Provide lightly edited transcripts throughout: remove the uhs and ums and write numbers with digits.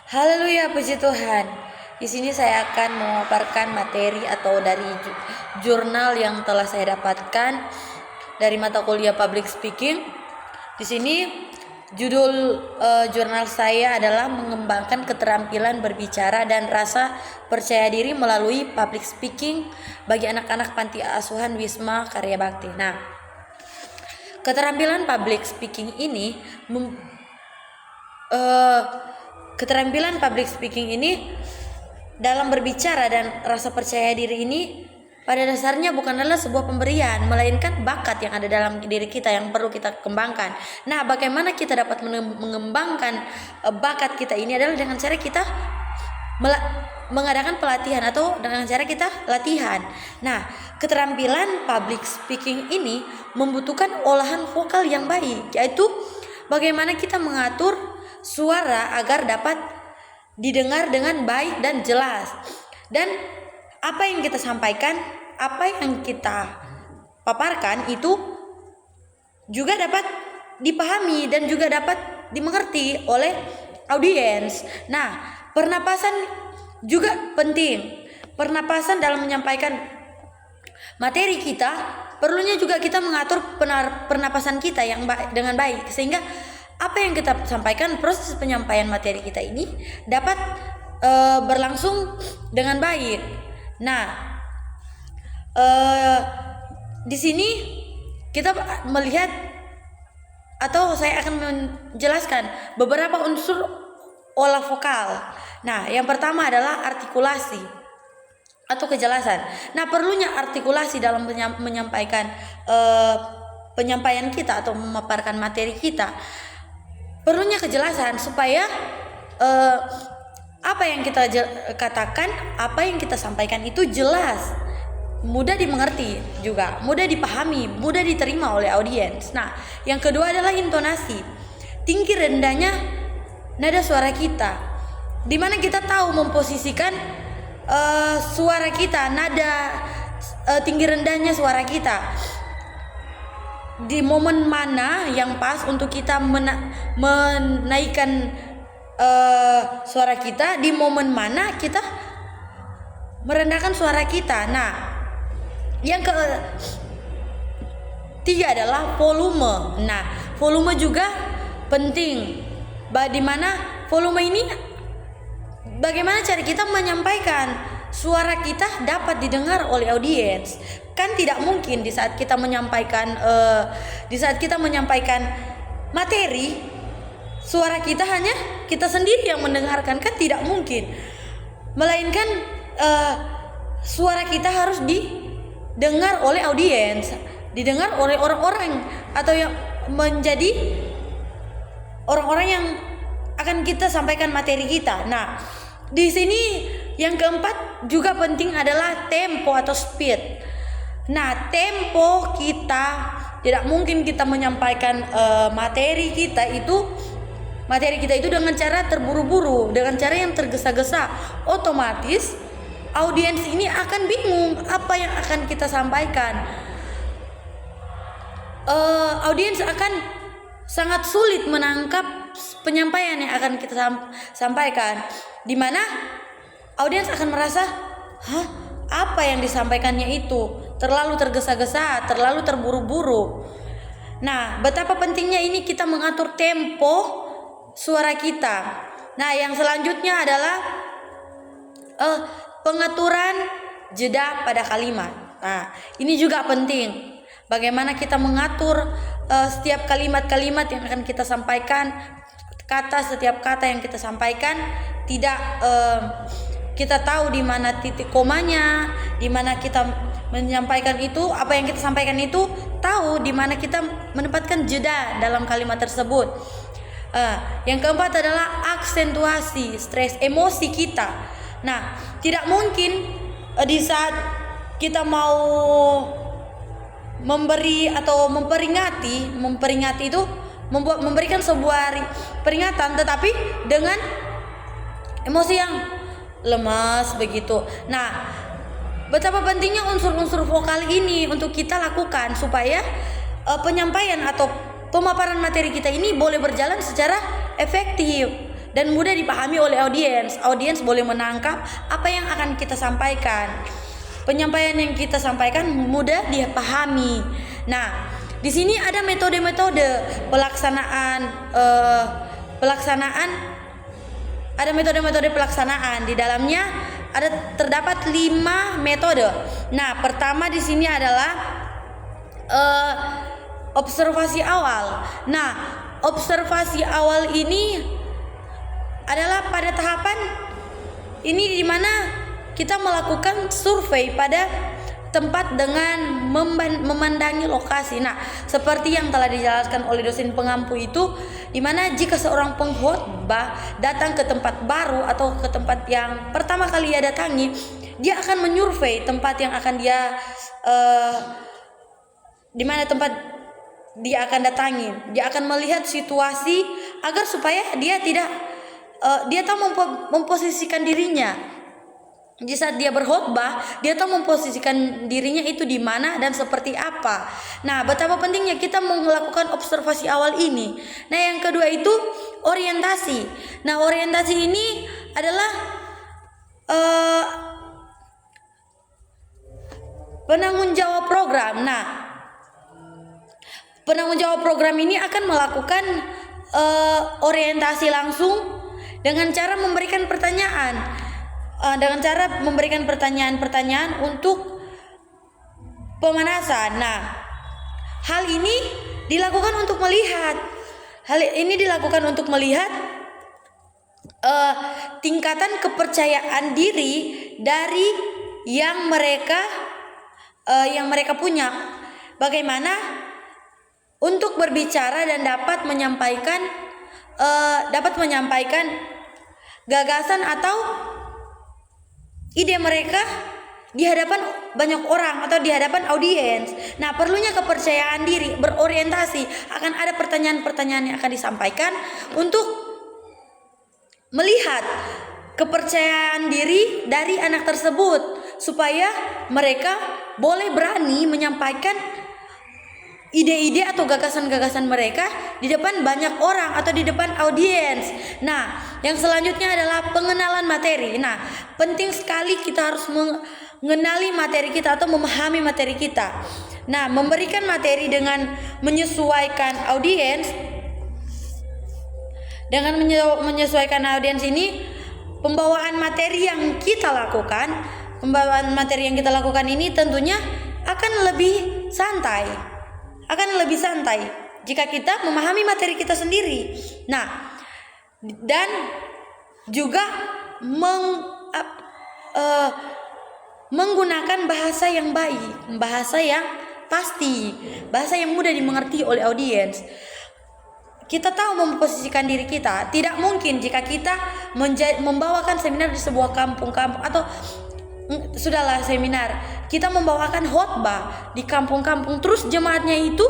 Haleluya, puji Tuhan. Di sini saya akan memaparkan materi atau dari jurnal yang telah saya dapatkan dari mata kuliah Public Speaking. Di sini judul jurnal saya adalah mengembangkan keterampilan berbicara dan rasa percaya diri melalui public speaking bagi anak-anak panti asuhan Wisma Karya Bakti. Nah, keterampilan public speaking ini keterampilan public speaking ini dalam berbicara dan rasa percaya diri ini pada dasarnya bukanlah sebuah pemberian, melainkan bakat yang ada dalam diri kita yang perlu kita kembangkan. Nah, bagaimana kita dapat mengembangkan bakat kita ini adalah dengan cara kita mengadakan pelatihan atau dengan cara kita latihan. Nah, keterampilan public speaking ini membutuhkan olahan vokal yang baik, yaitu bagaimana kita mengatur suara agar dapat didengar dengan baik dan jelas, dan apa yang kita sampaikan, apa yang kita paparkan itu juga dapat dipahami dan juga dapat dimengerti oleh audiens. Nah, pernapasan juga penting. Pernapasan dalam menyampaikan materi kita, perlunya juga kita mengatur pernapasan kita yang dengan baik, sehingga apa yang kita sampaikan, proses penyampaian materi kita ini dapat berlangsung dengan baik. Nah, di sini kita melihat atau saya akan menjelaskan beberapa unsur olah vokal. Nah, yang pertama adalah artikulasi atau kejelasan. Nah, perlunya artikulasi dalam menyampaikan penyampaian kita atau memaparkan materi kita. Perlunya kejelasan supaya apa yang kita katakan, apa yang kita sampaikan itu jelas, mudah dimengerti juga, mudah dipahami, mudah diterima oleh audiens. Nah, yang kedua adalah intonasi, tinggi rendahnya nada suara kita, dimana kita tahu memposisikan suara kita, nada tinggi rendahnya suara kita di momen mana yang pas untuk kita menaikkan suara kita, di momen mana kita merendahkan suara kita. Nah, yang ketiga adalah volume. Nah, volume juga penting. Di mana volume ini bagaimana cara kita menyampaikan suara kita dapat didengar oleh audiens. Kan tidak mungkin di saat kita menyampaikan materi, suara kita hanya kita sendiri yang mendengarkan, kan tidak mungkin. Melainkan suara kita harus didengar oleh audiens, didengar oleh orang-orang atau yang menjadi orang-orang yang akan kita sampaikan materi kita. Nah, di sini yang keempat juga penting adalah tempo atau speed. Nah, tempo kita tidak mungkin kita menyampaikan materi kita itu dengan cara terburu-buru, dengan cara yang tergesa-gesa. Otomatis audiens ini akan bingung apa yang akan kita sampaikan. Audiens akan sangat sulit menangkap penyampaian yang akan kita sampaikan, di mana audiens akan merasa, apa yang disampaikannya itu terlalu tergesa-gesa, terlalu terburu-buru. Nah, betapa pentingnya ini kita mengatur tempo suara kita. Nah, yang selanjutnya adalah pengaturan jeda pada kalimat. Nah, ini juga penting. Bagaimana kita mengatur setiap kalimat-kalimat yang akan kita sampaikan, setiap kata yang kita sampaikan, tidak kita tahu di mana titik komanya, di mana kita menyampaikan itu, apa yang kita sampaikan itu, tahu di mana kita menempatkan jeda dalam kalimat tersebut. Yang keempat adalah aksentuasi, stres emosi kita. Nah, tidak mungkin di saat kita mau memberi atau memperingati itu, memberikan sebuah peringatan, tetapi dengan emosi yang lemas begitu. Nah, betapa pentingnya unsur-unsur vokal ini untuk kita lakukan supaya penyampaian atau pemaparan materi kita ini boleh berjalan secara efektif. dan mudah dipahami oleh audiens. Audiens boleh menangkap apa yang akan kita sampaikan. Penyampaian yang kita sampaikan mudah dipahami. Nah, di sini ada metode-metode pelaksanaan ada metode-metode pelaksanaan. Di dalamnya terdapat 5 metode. Nah, pertama di sini adalah observasi awal. Nah, observasi awal ini adalah pada tahapan ini di mana kita melakukan survei pada tempat dengan memandangi lokasi. Nah, seperti yang telah dijelaskan oleh dosen pengampu itu, di mana jika seorang pengkhotbah datang ke tempat baru atau ke tempat yang pertama kali dia datangi, dia akan menyurvei tempat yang akan dia di mana tempat dia akan datangi. Dia akan melihat situasi agar supaya dia tahu memposisikan dirinya. Di saat dia berkhotbah, dia tahu memposisikan dirinya itu di mana dan seperti apa. Nah, betapa pentingnya kita melakukan observasi awal ini. Nah, yang kedua itu orientasi. Nah, orientasi ini adalah penanggung jawab program. Nah, penanggung jawab program ini akan melakukan orientasi langsung dengan cara memberikan pertanyaan. Dengan cara memberikan pertanyaan-pertanyaan untuk pemanasan. Nah, hal ini dilakukan untuk melihat tingkatan kepercayaan diri dari yang mereka punya. Bagaimana untuk berbicara dan dapat menyampaikan gagasan atau ide mereka di hadapan banyak orang atau di hadapan audiens. Nah, perlunya kepercayaan diri, berorientasi akan ada pertanyaan-pertanyaan yang akan disampaikan untuk melihat kepercayaan diri dari anak tersebut supaya mereka boleh berani menyampaikan ide-ide atau gagasan-gagasan mereka di depan banyak orang atau di depan audiens. Nah, yang selanjutnya adalah pengenalan materi. Nah, penting sekali kita harus mengenali materi kita atau memahami materi kita. Nah, memberikan materi dengan menyesuaikan audiens. Dengan menyesuaikan audiens ini, pembawaan materi yang kita lakukan ini tentunya akan lebih santai. Jika kita memahami materi kita sendiri. Nah, dan juga menggunakan bahasa yang baik, bahasa yang pasti, bahasa yang mudah dimengerti oleh audiens. Kita tahu memposisikan diri kita. Tidak mungkin jika kita membawakan seminar di sebuah kampung-kampung atau sudahlah seminar, kita membawakan khotbah di kampung-kampung, terus jemaatnya itu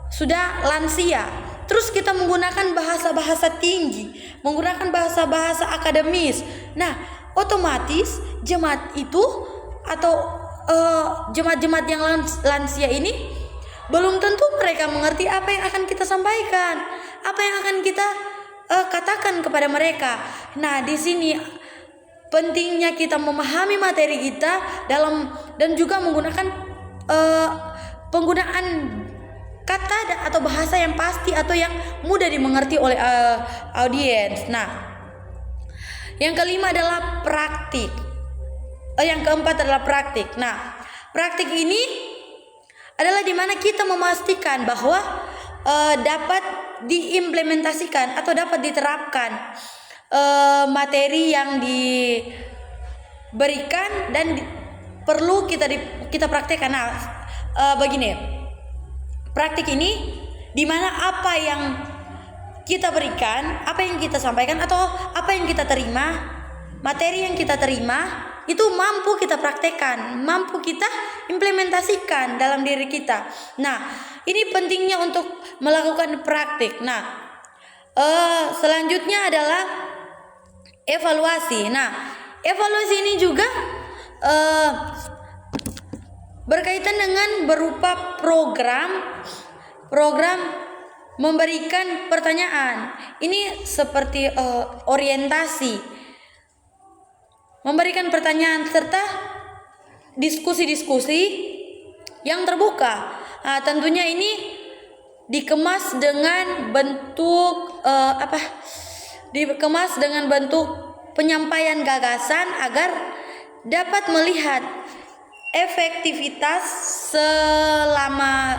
sudah lansia, terus kita menggunakan bahasa-bahasa tinggi, menggunakan bahasa-bahasa akademis. Nah, otomatis jemaat itu atau jemaat-jemaat yang lansia ini belum tentu mereka mengerti apa yang akan kita sampaikan, apa yang akan kita katakan kepada mereka. Nah, di sini pentingnya kita memahami materi kita dan juga menggunakan penggunaan kata atau bahasa yang pasti atau yang mudah dimengerti oleh audiens. Nah, yang kelima adalah praktik. Yang keempat adalah praktik. Nah, praktik ini adalah di mana kita memastikan bahwa dapat diimplementasikan atau dapat diterapkan materi yang diberikan dan perlu kita praktekkan. Nah, begini, praktik ini di mana apa yang kita berikan, apa yang kita sampaikan atau apa yang kita terima, materi yang kita terima itu mampu kita praktekkan, mampu kita implementasikan dalam diri kita. Nah, ini pentingnya untuk melakukan praktik. Nah, selanjutnya adalah evaluasi. Nah, evaluasi ini juga berkaitan dengan berupa program memberikan pertanyaan. Ini seperti orientasi, memberikan pertanyaan serta diskusi-diskusi yang terbuka. Nah, tentunya ini dikemas dengan bentuk dikemas dengan bentuk penyampaian gagasan agar dapat melihat efektivitas selama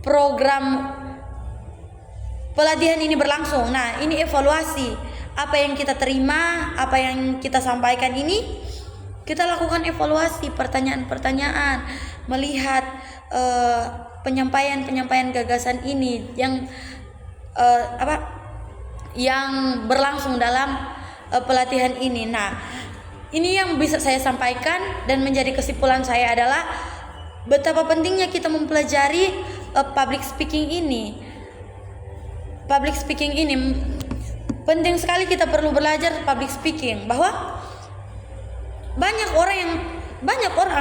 program pelatihan ini berlangsung. Nah, ini evaluasi apa yang kita terima, apa yang kita sampaikan ini, kita lakukan evaluasi, pertanyaan-pertanyaan, melihat penyampaian gagasan ini yang yang berlangsung dalam pelatihan ini. Nah, ini yang bisa saya sampaikan dan menjadi kesimpulan saya adalah betapa pentingnya kita mempelajari public speaking ini. Public speaking ini penting sekali, kita perlu belajar public speaking, bahwa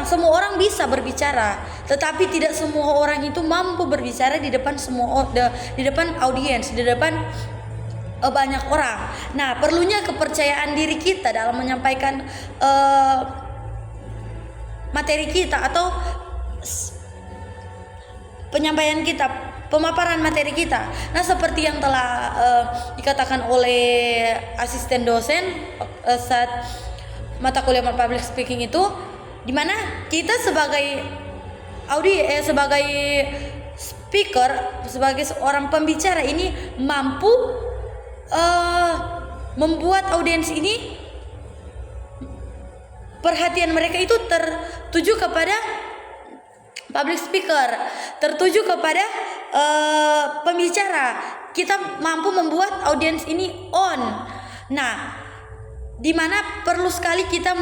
semua orang bisa berbicara, tetapi tidak semua orang itu mampu berbicara di depan di depan audiens, di depan banyak orang. Nah, perlunya kepercayaan diri kita dalam menyampaikan materi kita atau penyampaian kita, pemaparan materi kita. Nah, seperti yang telah dikatakan oleh asisten dosen saat mata kuliah public speaking itu, di mana kita sebagai sebagai speaker, sebagai seorang pembicara ini mampu membuat audiens ini perhatian mereka itu tertuju kepada public speaker, tertuju kepada pembicara. Kita mampu membuat audiens ini on. Nah, di mana perlu sekali kita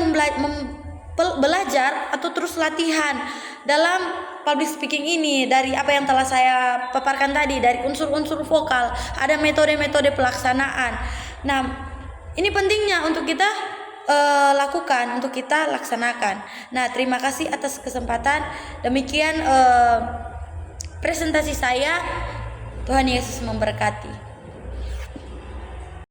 belajar atau terus latihan dalam public speaking ini. Dari apa yang telah saya paparkan tadi, dari unsur-unsur vokal, ada metode-metode pelaksanaan. Nah, ini pentingnya untuk kita lakukan, untuk kita laksanakan. Nah, terima kasih atas kesempatan. Demikian presentasi saya. Tuhan Yesus memberkati.